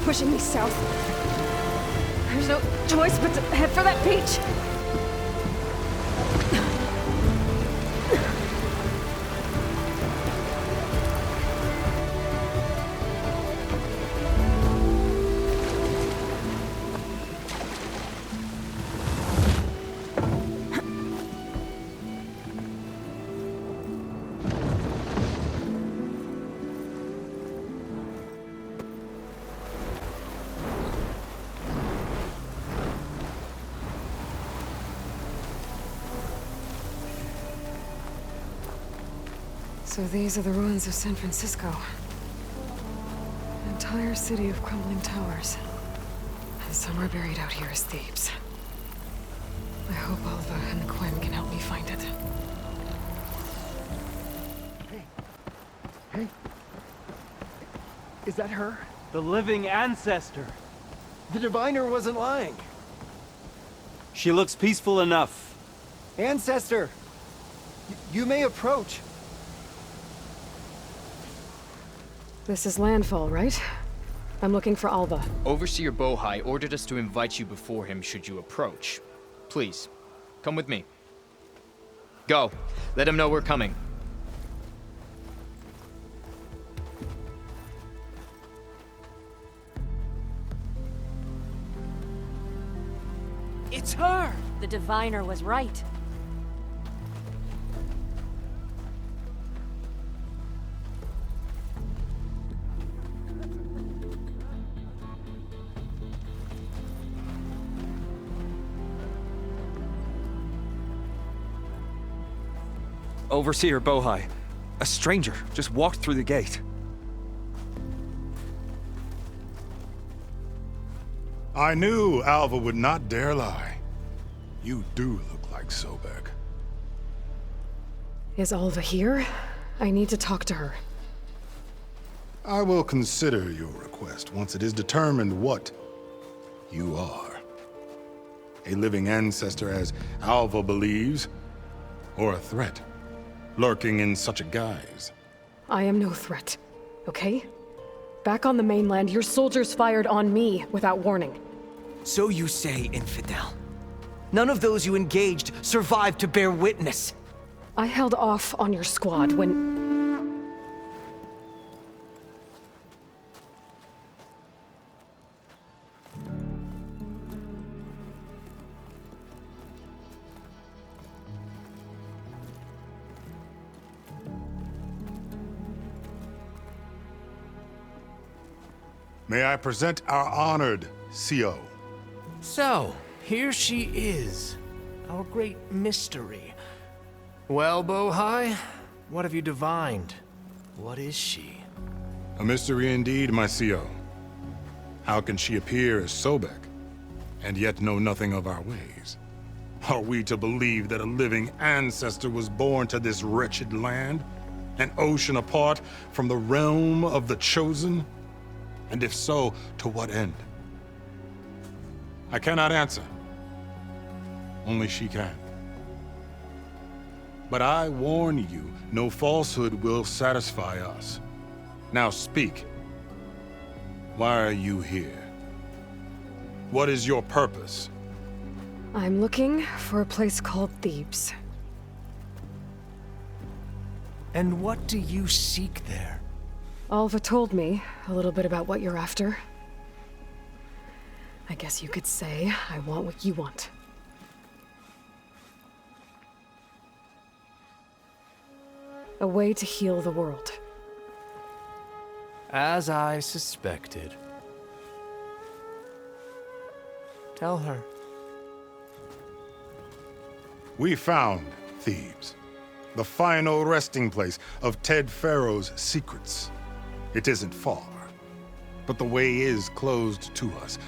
pushing me south. There's no choice but to head for that beach. So these are the ruins of San Francisco. An entire city of crumbling towers. And some are buried out here as Thebes. I hope Alva and Quinn can help me find it. Hey. Is that her? The living ancestor. The diviner wasn't lying. She looks peaceful enough. Ancestor! You may approach. This is landfall, right? I'm looking for Alva. Overseer Bohai ordered us to invite you before him should you approach. Please, come with me. Go. Let him know we're coming. It's her! The diviner was right. Overseer Bohai. A stranger just walked through the gate. I knew Alva would not dare lie. You do look like Sobek. Is Alva here? I need to talk to her. I will consider your request once it is determined what you are. A living ancestor, as Alva believes, or a threat, lurking in such a guise. I am no threat, okay? Back on the mainland, your soldiers fired on me without warning. So you say, infidel. None of those you engaged survived to bear witness. I held off on your squad when... May I present our honored CO. So, here she is, our great mystery. Well, Bohai, what have you divined? What is she? A mystery indeed, my CO. How can she appear as Sobek, and yet know nothing of our ways? Are we to believe that a living ancestor was born to this wretched land? An ocean apart from the realm of the Chosen? And if so, to what end? I cannot answer. Only she can. But I warn you, no falsehood will satisfy us. Now speak. Why are you here? What is your purpose? I'm looking for a place called Thebes. And what do you seek there? Alva told me a little bit about what you're after. I guess you could say I want what you want. A way to heal the world. As I suspected. Tell her. We found Thebes, the final resting place of Ted Faro's secrets. It isn't far, but the way is closed to us.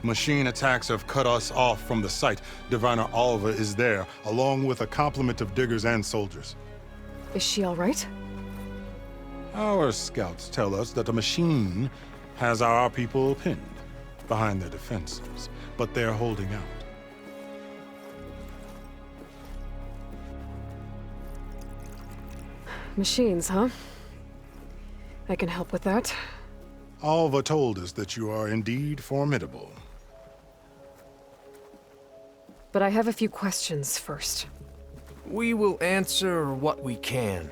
Machine attacks have cut us off from the site. Diviner Alva is there, along with a complement of diggers and soldiers. Is she all right? Our scouts tell us that a machine has our people pinned behind their defenses, but they're holding out. Machines, huh? I can help with that. Alva told us that you are indeed formidable. But I have a few questions first. We will answer what we can.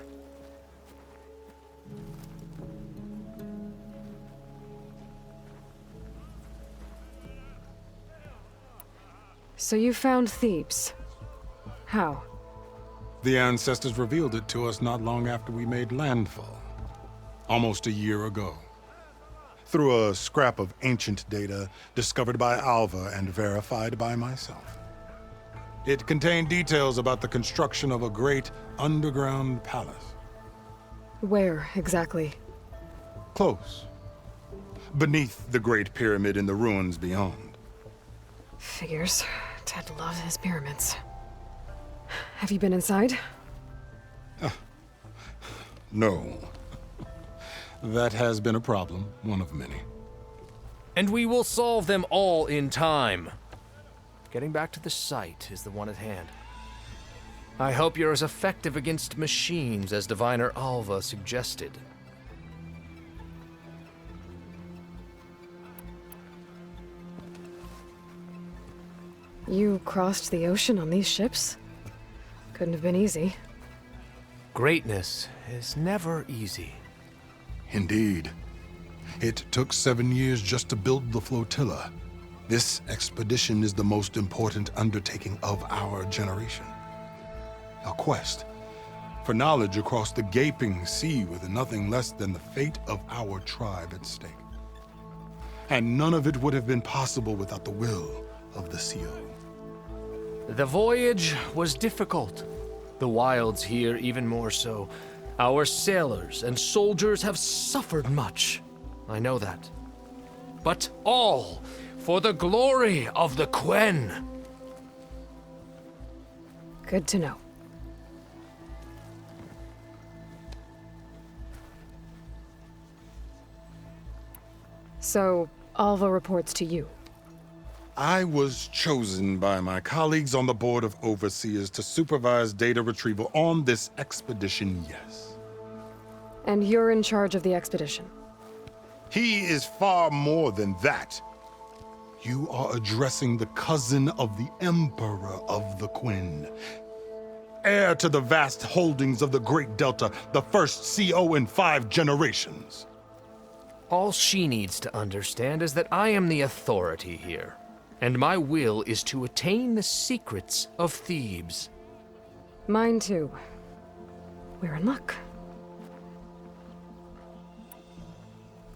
So you found Thebes. How? The ancestors revealed it to us not long after we made landfall. Almost a year ago. Through a scrap of ancient data discovered by Alva and verified by myself. It contained details about the construction of a great underground palace. Where, exactly? Close. Beneath the Great Pyramid in the ruins beyond. Figures. Ted loves his pyramids. Have you been inside? No. That has been a problem, one of many. And we will solve them all in time. Getting back to the site is the one at hand. I hope you're as effective against machines as Diviner Alva suggested. You crossed the ocean on these ships? Couldn't have been easy. Greatness is never easy. Indeed. It took 7 years just to build the flotilla. This expedition is the most important undertaking of our generation. A quest for knowledge across the gaping sea with nothing less than the fate of our tribe at stake. And none of it would have been possible without the will of the CO. The voyage was difficult. The wilds here even more so. Our sailors and soldiers have suffered much. I know that. But all for the glory of the Quen. Good to know. So, Alva reports to you. I was chosen by my colleagues on the Board of Overseers to supervise data retrieval on this expedition, yes. And you're in charge of the expedition? He is far more than that. You are addressing the cousin of the Emperor of the Quen. Heir to the vast holdings of the Great Delta, the first CO in 5 generations. All she needs to understand is that I am the authority here, and my will is to attain the secrets of Thebes. Mine too. We're in luck.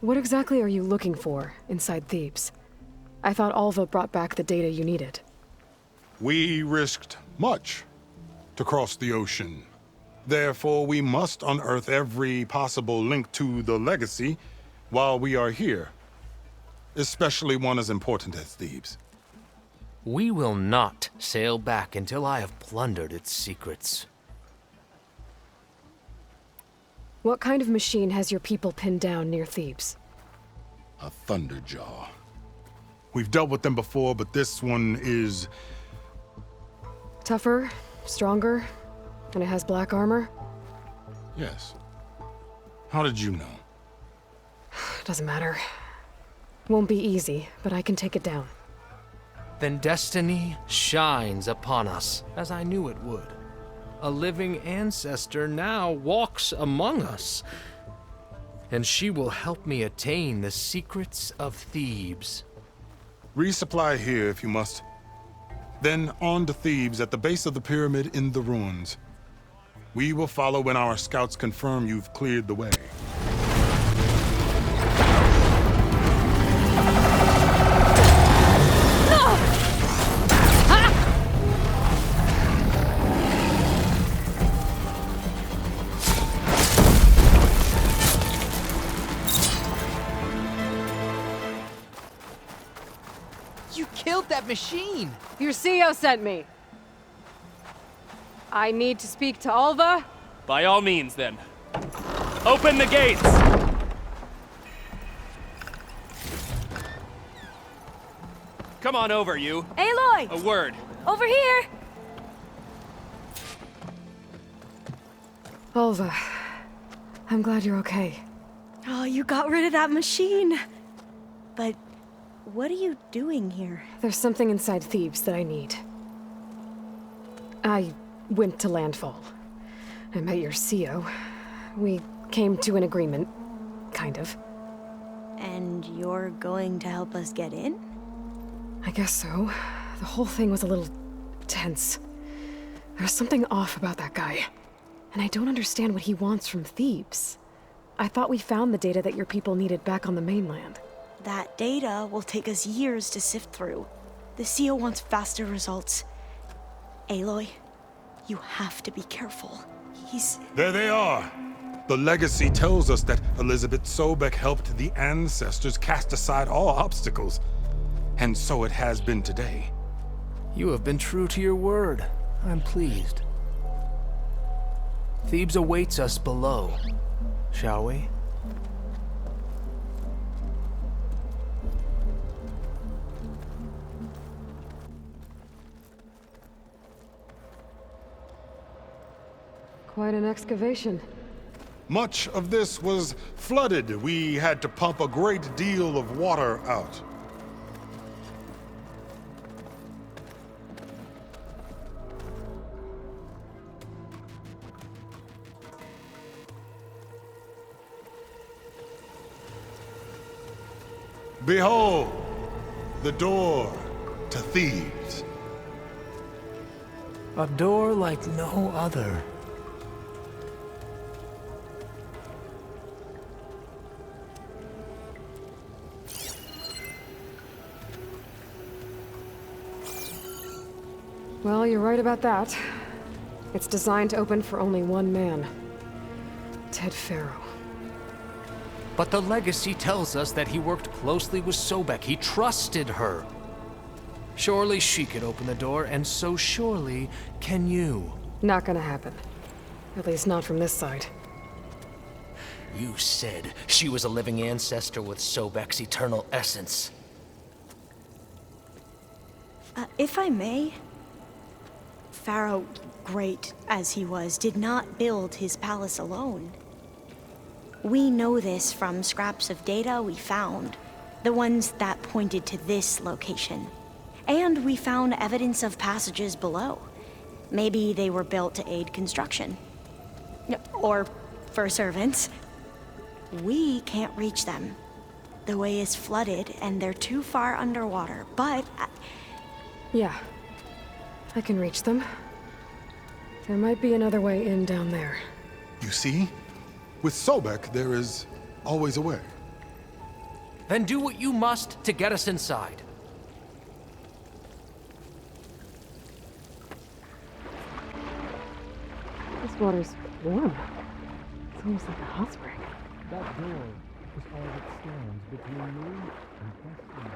What exactly are you looking for inside Thebes? I thought Alva brought back the data you needed. We risked much to cross the ocean. Therefore, we must unearth every possible link to the legacy while we are here. Especially one as important as Thebes. We will not sail back until I have plundered its secrets. What kind of machine has your people pinned down near Thebes? A Thunderjaw. We've dealt with them before, but this one is... Tougher, stronger, and it has black armor? Yes. How did you know? Doesn't matter. Won't be easy, but I can take it down. Then destiny shines upon us, as I knew it would. A living ancestor now walks among us, and she will help me attain the secrets of Thebes. Resupply here if you must. Then on to Thebes at the base of the pyramid in the ruins. We will follow when our scouts confirm you've cleared the way. You killed that machine! Your CO sent me. I need to speak to Alva. By all means, then. Open the gates! Come on over, you. Aloy! A word. Over here! Alva, I'm glad you're okay. Oh, you got rid of that machine. But what are you doing here? There's something inside Thebes that I need. I went to Landfall. I met your CO. We came to an agreement, kind of. And you're going to help us get in? I guess so. The whole thing was a little tense. There's something off about that guy. And I don't understand what he wants from Thebes. I thought we found the data that your people needed back on the mainland. That data will take us years to sift through. The CO wants faster results. Aloy, you have to be careful. There they are! The legacy tells us that Elizabeth Sobek helped the ancestors cast aside all obstacles. And so it has been today. You have been true to your word. I'm pleased. Thebes awaits us below. Shall we? Quite an excavation. Much of this was flooded. We had to pump a great deal of water out. Behold, the door to Thebes. A door like no other. Well, you're right about that. It's designed to open for only one man. Ted Faro. But the legacy tells us that he worked closely with Sobek. He trusted her. Surely she could open the door, and so surely can you. Not gonna happen. At least not from this side. You said she was a living ancestor with Sobek's eternal essence. If I may, Faro, great as he was, did not build his palace alone. We know this from scraps of data we found, the ones that pointed to this location. And we found evidence of passages below. Maybe they were built to aid construction. Or for servants. We can't reach them. The way is flooded and they're too far underwater, but... Yeah. I can reach them. There might be another way in down there. You see? With Sobek, there is always a way. Then do what you must to get us inside. This water's warm. It's almost like a hot spring. That door is all that stands between you and destiny.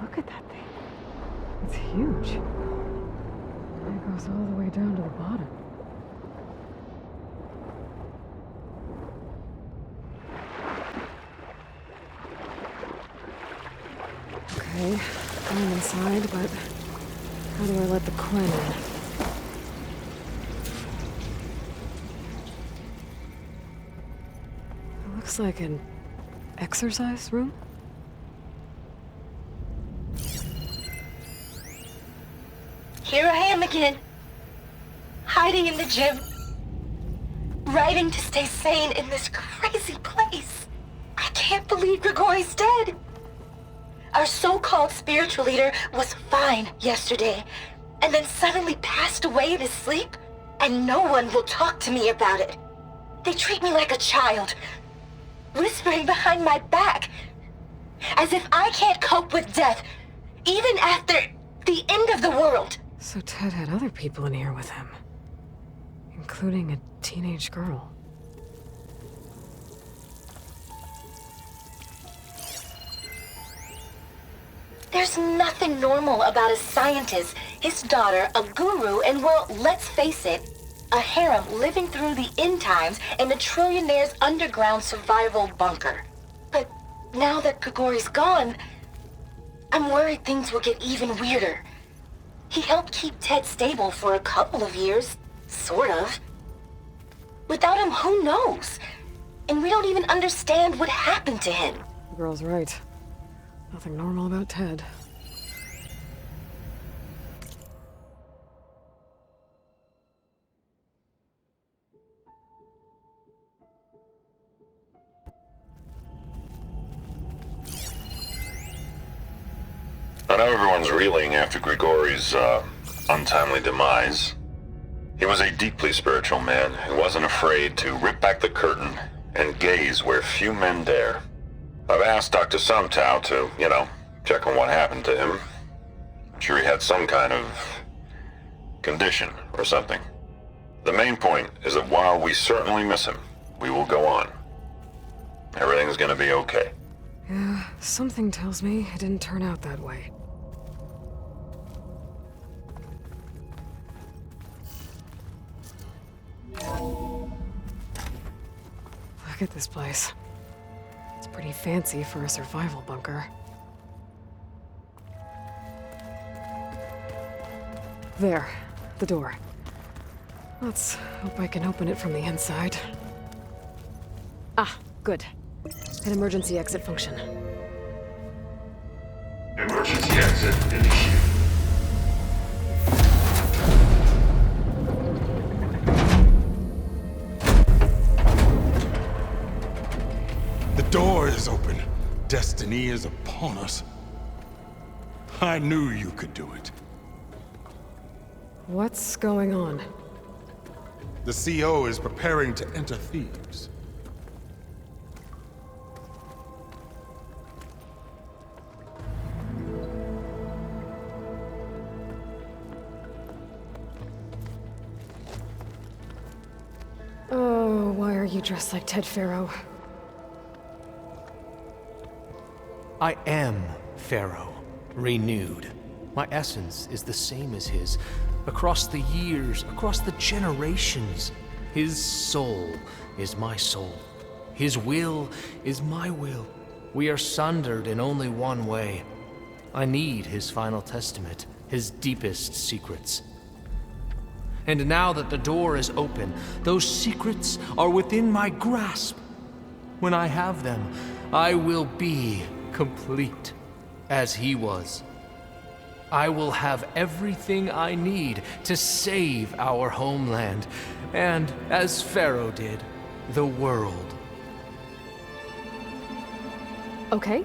Look at that thing. It's huge. It goes all the way down to the bottom. Okay, I'm inside, but how do I let the Quen in? It looks like an exercise room? Here I am again, hiding in the gym, writing to stay sane in this crazy place. I can't believe Grigori's dead. Our so-called spiritual leader was fine yesterday, and then suddenly passed away in his sleep, and no one will talk to me about it. They treat me like a child, whispering behind my back, as if I can't cope with death, even after the end of the world. So Ted had other people in here with him, including a teenage girl. There's nothing normal about a scientist, his daughter, a guru, and well, let's face it, a harem living through the end times in a trillionaire's underground survival bunker. But now that Grigori's gone, I'm worried things will get even weirder. He helped keep Ted stable for a couple of years, Sort of. Without him, who knows? And we don't even understand what happened to him. The girl's right. Nothing normal about Ted. I know everyone's reeling after Grigori's, untimely demise. He was a deeply spiritual man who wasn't afraid to rip back the curtain and gaze where few men dare. I've asked Dr. Sumtow to, check on what happened to him. I'm sure he had some kind of condition or something. The main point is that while we certainly miss him, we will go on. Everything's gonna be okay. Yeah, something tells me it didn't turn out that way. Look at this place. It's pretty fancy for a survival bunker. There, the door. Let's hope I can open it from the inside. Ah, good. An emergency exit function. Emergency exit initiated. The door is open. Destiny is upon us. I knew you could do it. What's going on? The CO is preparing to enter Thebes. Oh, why are you dressed like Ted Faro? I am Faro, renewed. My essence is the same as his. Across the years, across the generations, his soul is my soul. His will is my will. We are sundered in only one way. I need his final testament, his deepest secrets. And now that the door is open, those secrets are within my grasp. When I have them, I will be complete, as he was. I will have everything I need to save our homeland, and, as Faro did, the world. Okay.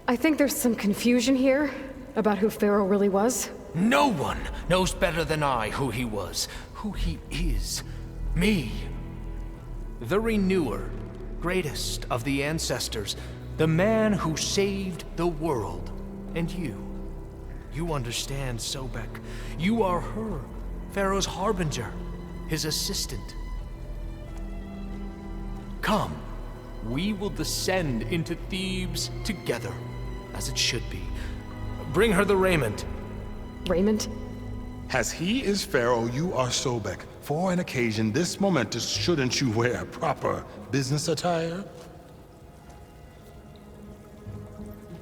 I think there's some confusion here about who Faro really was. No one knows better than I who he was, who he is. Me. The Renewer, greatest of the ancestors, the man who saved the world. And you. You understand, Sobek. You are her, Faro's harbinger, his assistant. Come, we will descend into Thebes together, as it should be. Bring her the raiment. Raiment? As he is Pharaoh, you are Sobek. For an occasion this momentous, shouldn't you wear proper business attire?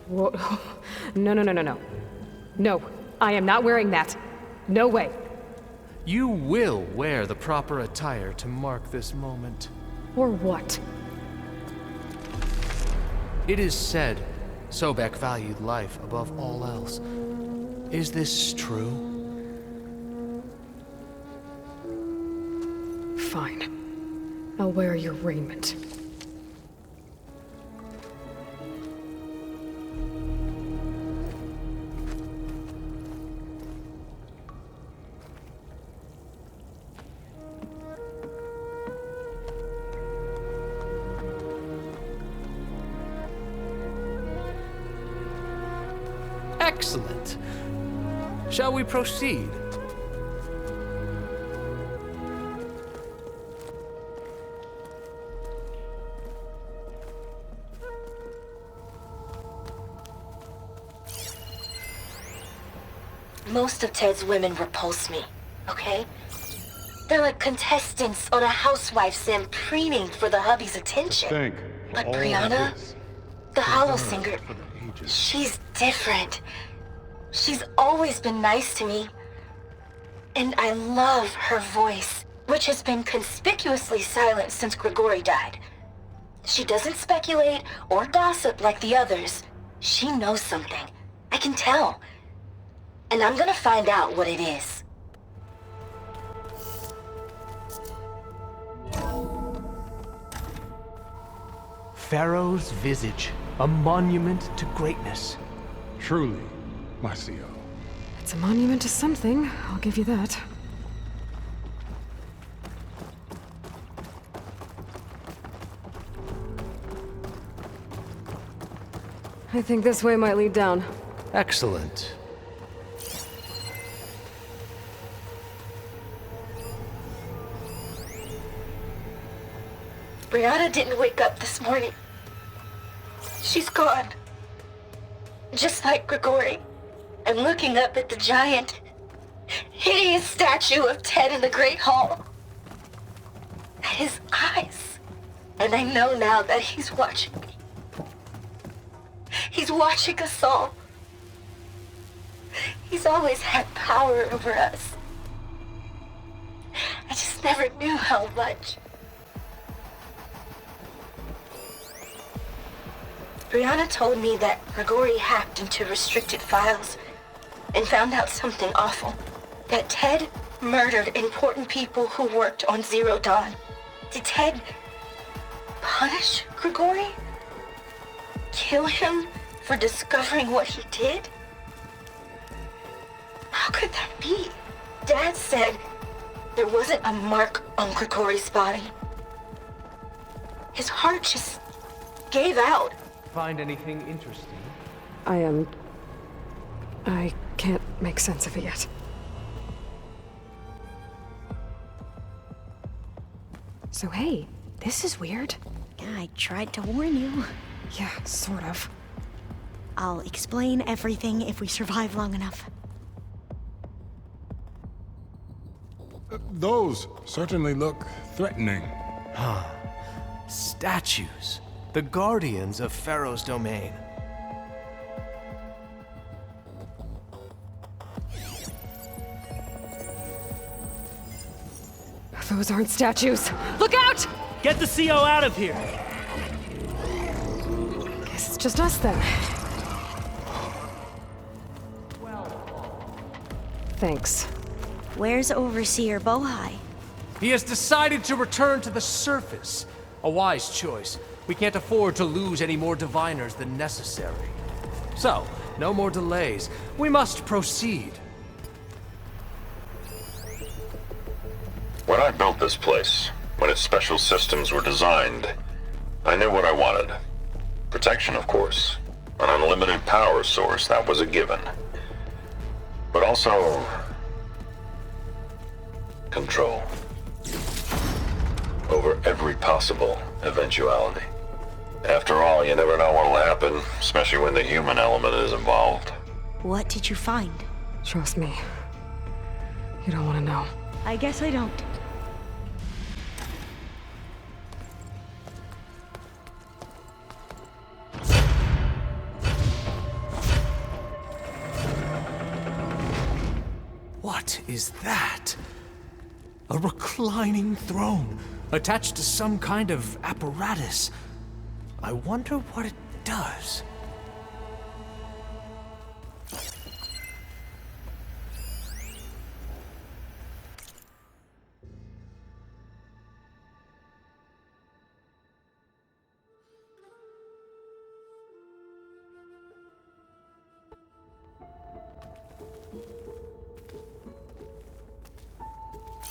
Whoa. No. No, I am not wearing that. No way. You will wear the proper attire to mark this moment. Or what? It is said Sobek valued life above all else. Is this true? Fine. I'll wear your raiment. Excellent. Shall we proceed? Most of Ted's women repulse me, okay? They're like contestants on a housewife sim preening for the hubby's attention. But Brianna, the hollow singer, she's different. She's always been nice to me. And I love her voice, which has been conspicuously silent since Grigori died. She doesn't speculate or gossip like the others. She knows something. I can tell. And I'm gonna find out what it is. Faro's visage, a monument to greatness. Truly, my CO. It's a monument to something, I'll give you that. I think this way might lead down. Excellent. Brianna didn't wake up this morning. She's gone. Just like Grigori. I'm looking up at the giant, hideous statue of Ted in the Great Hall. At his eyes. And I know now that he's watching me. He's watching us all. He's always had power over us. I just never knew how much. Brianna told me that Grigori hacked into restricted files and found out something awful. That Ted murdered important people who worked on Zero Dawn. Did Ted punish Grigori? Kill him for discovering what he did? How could that be? Dad said there wasn't a mark on Grigori's body. His heart just gave out. Find anything interesting? I can't make sense of it yet. So hey, this is weird. Yeah, I tried to warn you. Yeah, sort of. I'll explain everything if we survive long enough. Those certainly look threatening. Huh. Statues. The guardians of Faro's domain. Those aren't statues. Look out! Get the CO out of here! Guess it's just us then. Thanks. Where's Overseer Bohai? He has decided to return to the surface. A wise choice. We can't afford to lose any more diviners than necessary. So, no more delays. We must proceed. When I built this place, when its special systems were designed, I knew what I wanted. Protection, of course. An unlimited power source, that was a given. But also... control. Over every possible eventuality. After all, you never know what'll happen, especially when the human element is involved. What did you find? Trust me. You don't want to know. I guess I don't. What is that? A reclining throne, attached to some kind of apparatus. I wonder what it does.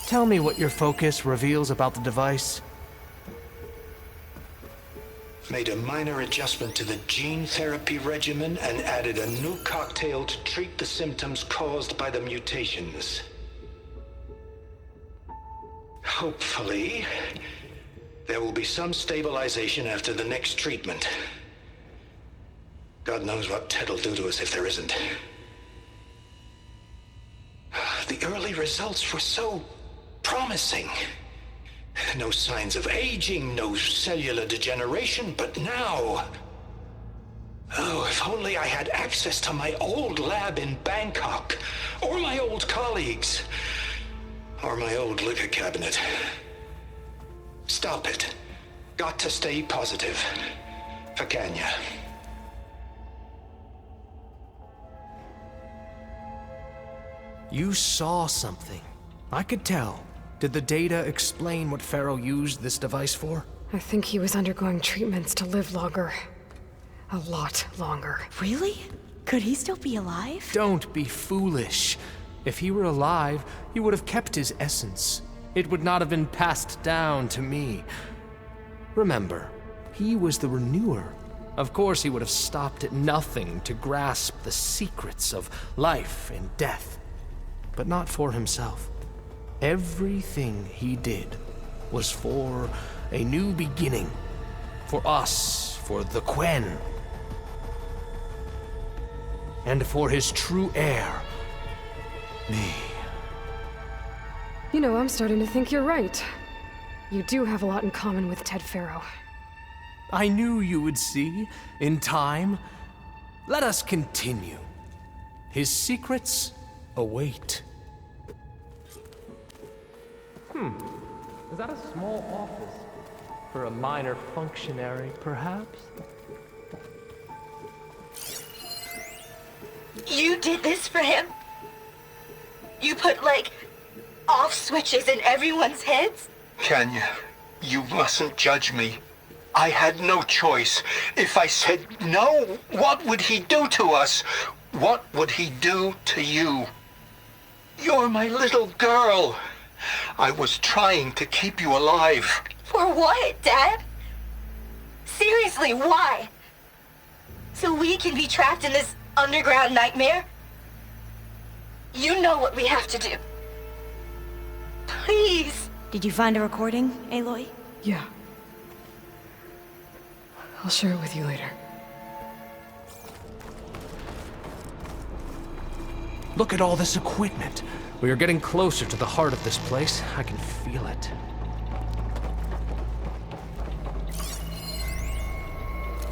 Tell me what your focus reveals about the device. Made a minor adjustment to the gene therapy regimen and added a new cocktail to treat the symptoms caused by the mutations. Hopefully, there will be some stabilization after the next treatment. God knows what Ted'll do to us if there isn't. The early results were so promising. No signs of aging, no cellular degeneration, but now... Oh, if only I had access to my old lab in Bangkok, or my old colleagues. Or my old liquor cabinet. Stop it. Got to stay positive. For Kenya. You saw something. I could tell. Did the data explain what Faro used this device for? I think he was undergoing treatments to live longer. A lot longer. Really? Could he still be alive? Don't be foolish. If he were alive, he would have kept his essence. It would not have been passed down to me. Remember, he was the renewer. Of course, he would have stopped at nothing to grasp the secrets of life and death. But not for himself. Everything he did was for a new beginning. For us, for the Quen. And for his true heir, me. You know, I'm starting to think you're right. You do have a lot in common with Ted Faro. I knew you would see, in time. Let us continue. His secrets await. Is that a small office? For a minor functionary, perhaps? You did this for him? You put, like, off switches in everyone's heads? Kenya, you mustn't judge me. I had no choice. If I said no, what would he do to us? What would he do to you? You're my little girl. I was trying to keep you alive. For what, Dad? Seriously, why? So we can be trapped in this underground nightmare? You know what we have to do. Please. Did you find a recording, Aloy? Yeah. I'll share it with you later. Look at all this equipment. We are getting closer to the heart of this place. I can feel it.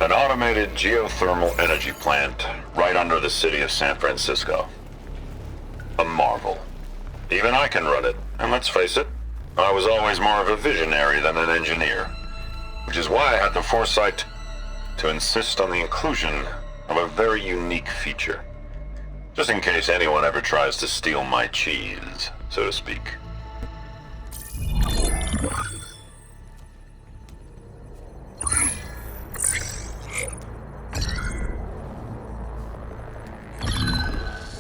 An automated geothermal energy plant right under the city of San Francisco. A marvel. Even I can run it, and let's face it, I was always more of a visionary than an engineer. Which is why I had the foresight to insist on the inclusion of a very unique feature. Just in case anyone ever tries to steal my cheese, so to speak.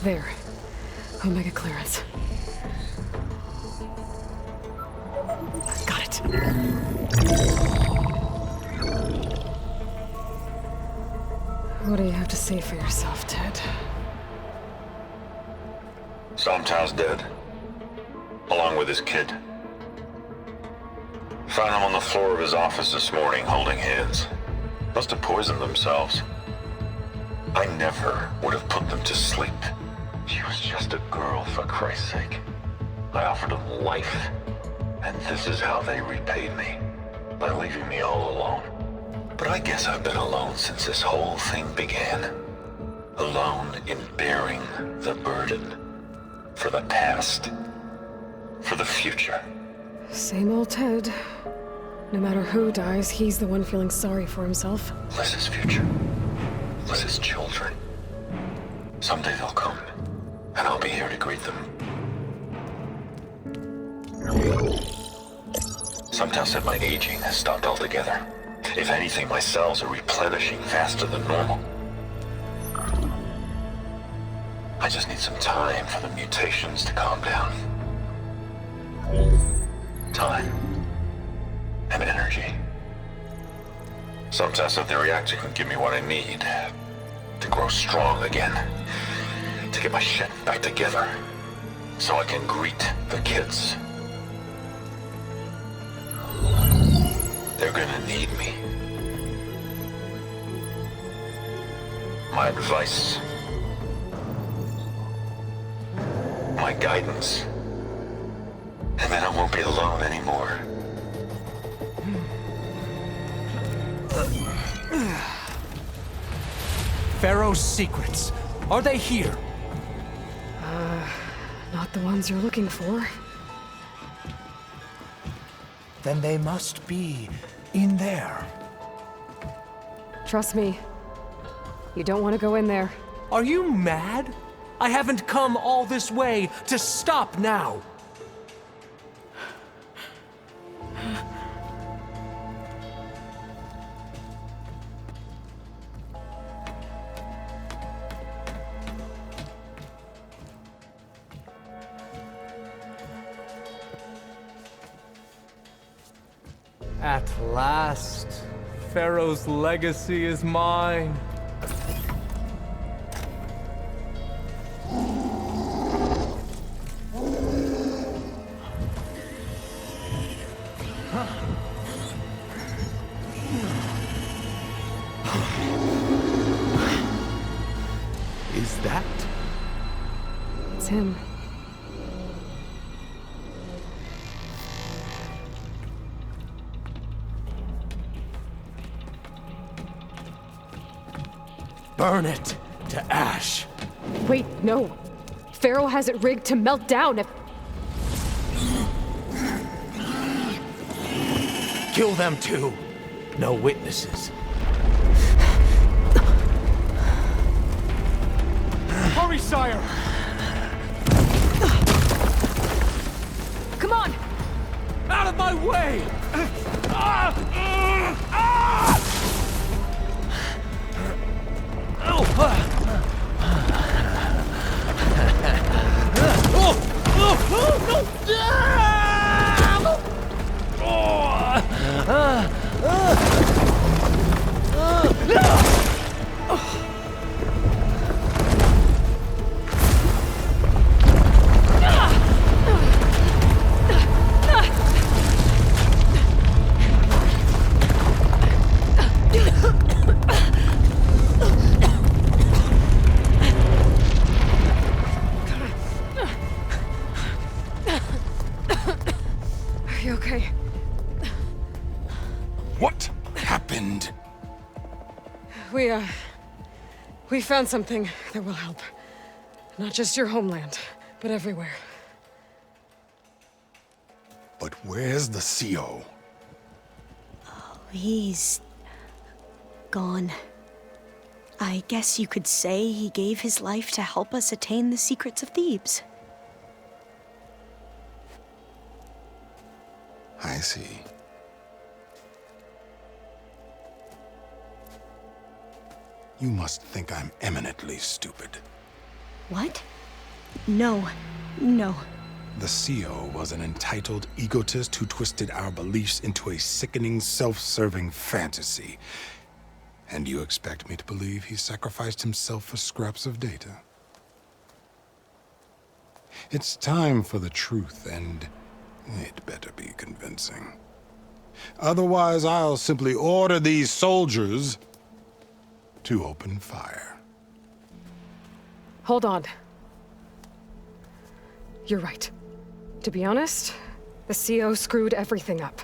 There. Omega clearance. Got it. What do you have to say for yourself, Ted? Somtow's dead. Along with his kid. Found him on the floor of his office this morning, holding hands. Must have poisoned themselves. I never would have put them to sleep. She was just a girl, for Christ's sake. I offered them life, and this is how they repaid me. By leaving me all alone. But I guess I've been alone since this whole thing began. Alone in bearing the burden. For the past. For the future. Same old Ted. No matter who dies, he's the one feeling sorry for himself. Liz's future. Liz's children. Someday they'll come, and I'll be here to greet them. Sometow said my aging has stopped altogether. If anything, my cells are replenishing faster than normal. I just need some time for the mutations to calm down. Time. And energy. Sometow said the reactor can give me what I need. To grow strong again. To get my shit back together. So I can greet the kids. They're gonna need me. My advice. My guidance. And then I won't be alone anymore. Faro's secrets. Are they here? Not the ones you're looking for. then they must be in there. Trust me. You don't want to go in there. Are you mad? I haven't come all this way to stop now. At last, Faro's legacy is mine. Is that? It's him. Burn it to ash. Wait, no. Faro has it rigged to melt down if... Kill them too. No witnesses. Hurry, sire! Come on! Out of my way! Are you okay? What happened? We found something that will help. Not just your homeland, but everywhere. But where's the CO? He's gone. I guess you could say he gave his life to help us attain the secrets of Thebes. I see. You must think I'm eminently stupid. What? No. No. The CO was an entitled egotist who twisted our beliefs into a sickening, self-serving fantasy. And you expect me to believe he sacrificed himself for scraps of data? It's time for the truth, and it better be convincing. Otherwise, I'll simply order these soldiers to open fire. Hold on. You're right. To be honest, the CO screwed everything up.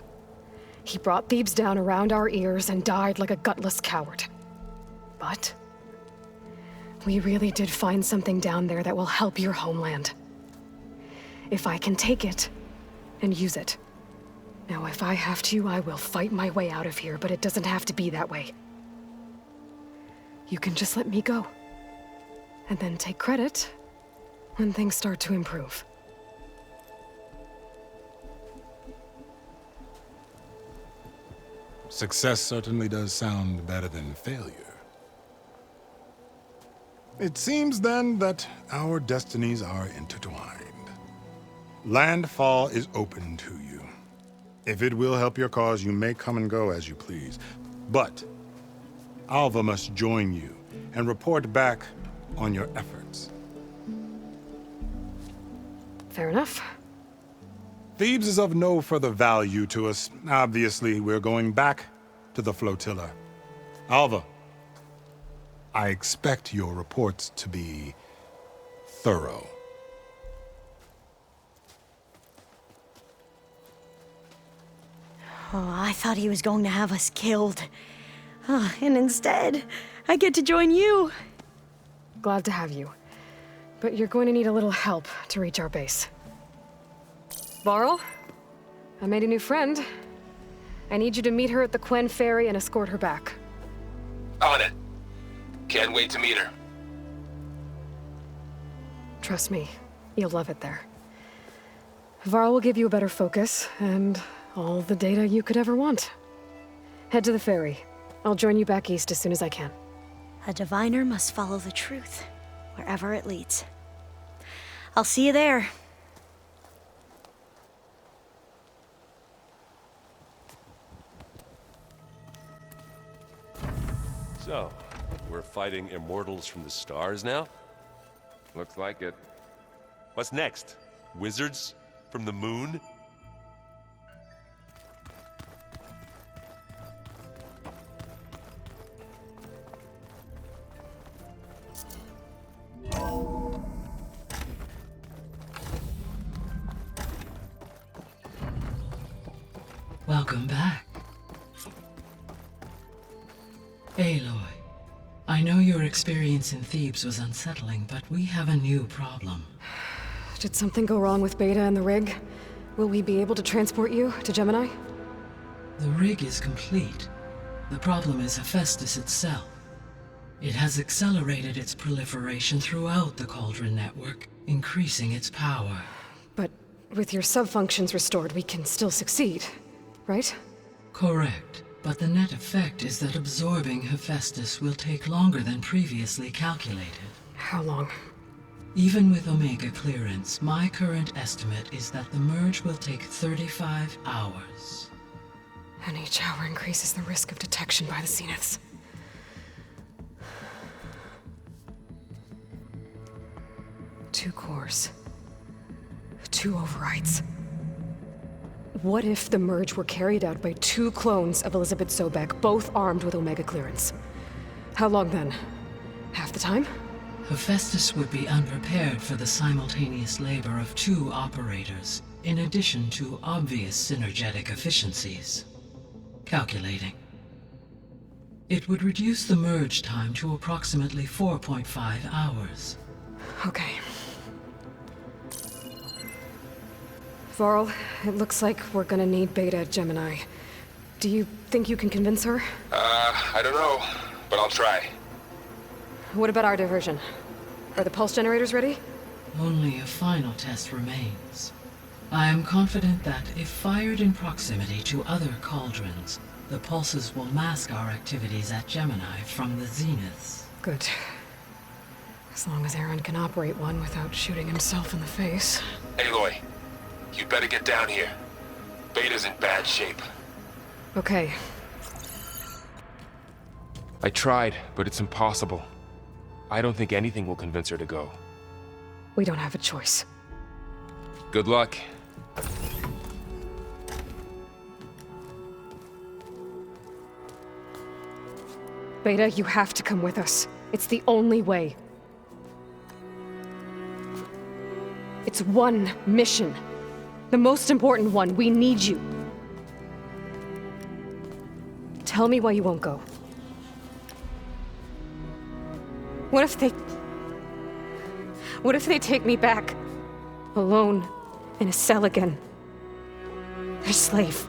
He brought Thebes down around our ears and died like a gutless coward. But we really did find something down there that will help your homeland. If I can take it and use it. Now, if I have to, I will fight my way out of here, but it doesn't have to be that way. You can just let me go. And then take credit when things start to improve. Success certainly does sound better than failure. It seems then that our destinies are intertwined. Landfall is open to you. If it will help your cause, you may come and go as you please. But Alva must join you and report back on your efforts. Fair enough. Thebes is of no further value to us. Obviously, we're going back to the flotilla. Alva, I expect your reports to be thorough. Oh, I thought he was going to have us killed. And instead, I get to join you. Glad to have you. But you're going to need a little help to reach our base. Varl, I made a new friend. I need you to meet her at the Quen Ferry and escort her back. On it. Can't wait to meet her. Trust me, you'll love it there. Varl will give you a better focus, and all the data you could ever want. Head to the ferry. I'll join you back east as soon as I can. A diviner must follow the truth, wherever it leads. I'll see you there. So, we're fighting immortals from the stars now? Looks like it. What's next? Wizards from the moon? Welcome back. Aloy, I know your experience in Thebes was unsettling, but we have a new problem. Did something go wrong with Beta and the rig? Will we be able to transport you to Gemini? The rig is complete. The problem is Hephaestus itself. It has accelerated its proliferation throughout the Cauldron network, increasing its power. But with your sub-functions restored, we can still succeed, right? Correct. But the net effect is that absorbing Hephaestus will take longer than previously calculated. How long? Even with Omega clearance, my current estimate is that the merge will take 35 hours. And each hour increases the risk of detection by the Zeniths. Two cores. Two overrides. What if the merge were carried out by two clones of Elizabeth Sobek, both armed with Omega clearance? How long then? Half the time? Hephaestus would be unprepared for the simultaneous labor of two operators, in addition to obvious synergetic efficiencies. Calculating. It would reduce the merge time to approximately 4.5 hours. Okay. Varl, it looks like we're gonna need Beta at Gemini. Do you think you can convince her? I don't know, but I'll try. What about our diversion? Are the pulse generators ready? Only a final test remains. I am confident that if fired in proximity to other cauldrons, the pulses will mask our activities at Gemini from the Zeniths. Good. As long as Aaron can operate one without shooting himself in the face. Aloy, you better get down here. Beta's in bad shape. Okay. I tried, but it's impossible. I don't think anything will convince her to go. We don't have a choice. Good luck. Beta, you have to come with us. It's the only way. It's one mission. The most important one. We need you. Tell me why you won't go. What if they take me back? Alone, in a cell again. Their slave.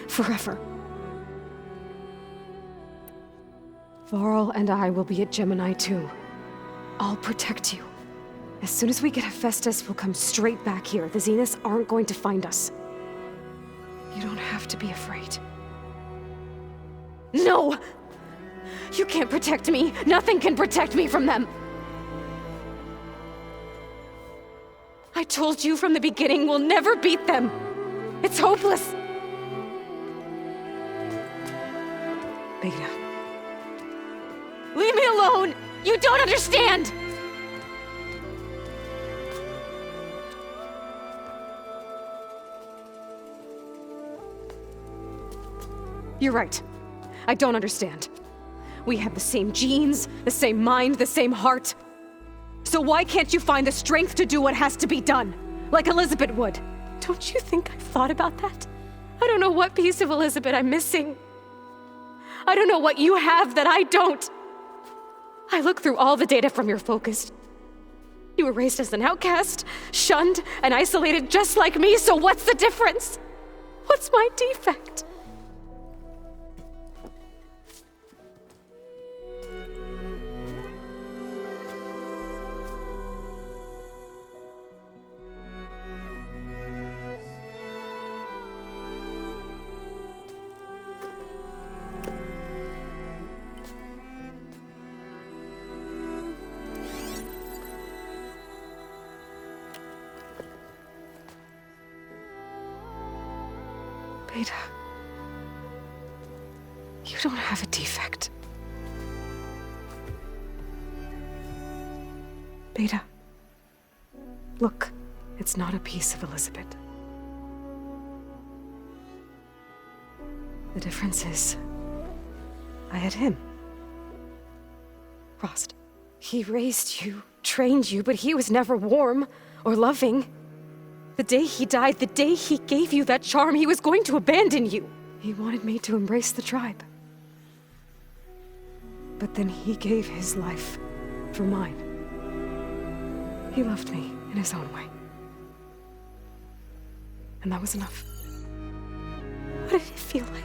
Forever. Varl and I will be at Gemini too. I'll protect you. As soon as we get Hephaestus, we'll come straight back here. The Zeniths aren't going to find us. You don't have to be afraid. No! You can't protect me. Nothing can protect me from them. I told you from the beginning we'll never beat them. It's hopeless. Beta. Leave me alone! You don't understand! You're right. I don't understand. We have the same genes, the same mind, the same heart. So why can't you find the strength to do what has to be done? Like Elizabeth would. Don't you think I've thought about that? I don't know what piece of Elizabeth I'm missing. I don't know what you have that I don't. I look through all the data from your focus. You were raised as an outcast, shunned, and isolated just like me, so what's the difference? What's my defect? Beta, you don't have a defect. Beta, look, it's not a piece of Elizabeth. The difference is, I had him. Frost. He raised you, trained you, but he was never warm or loving. The day he died, the day he gave you that charm, he was going to abandon you. He wanted me to embrace the tribe. But then he gave his life for mine. He loved me in his own way. And that was enough. What did it feel like?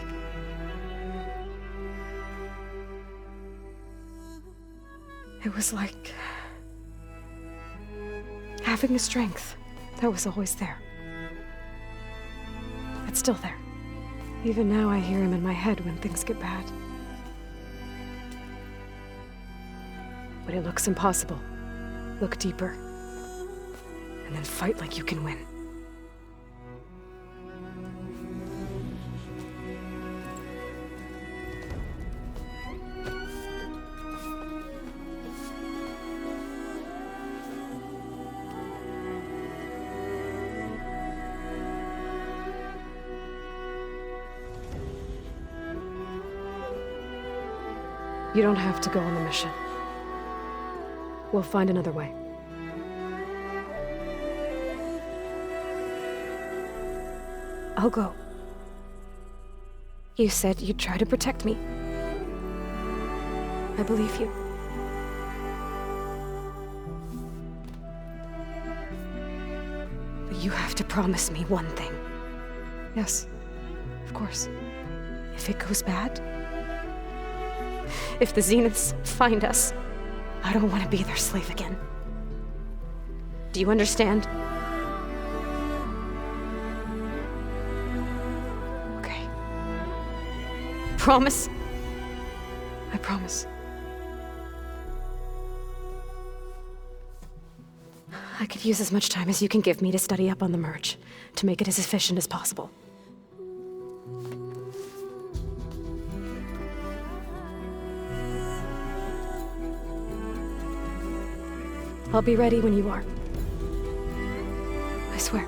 It was like having a strength that was always there. It's still there. Even now I hear him in my head when things get bad. When it looks impossible, look deeper. And then fight like you can win. You don't have to go on the mission. We'll find another way. I'll go. You said you'd try to protect me. I believe you. But you have to promise me one thing. Yes, of course. If it goes bad, if the Zeniths find us, I don't want to be their slave again. Do you understand? Okay. Promise? I promise. I could use as much time as you can give me to study up on the merge, to make it as efficient as possible. I'll be ready when you are. I swear.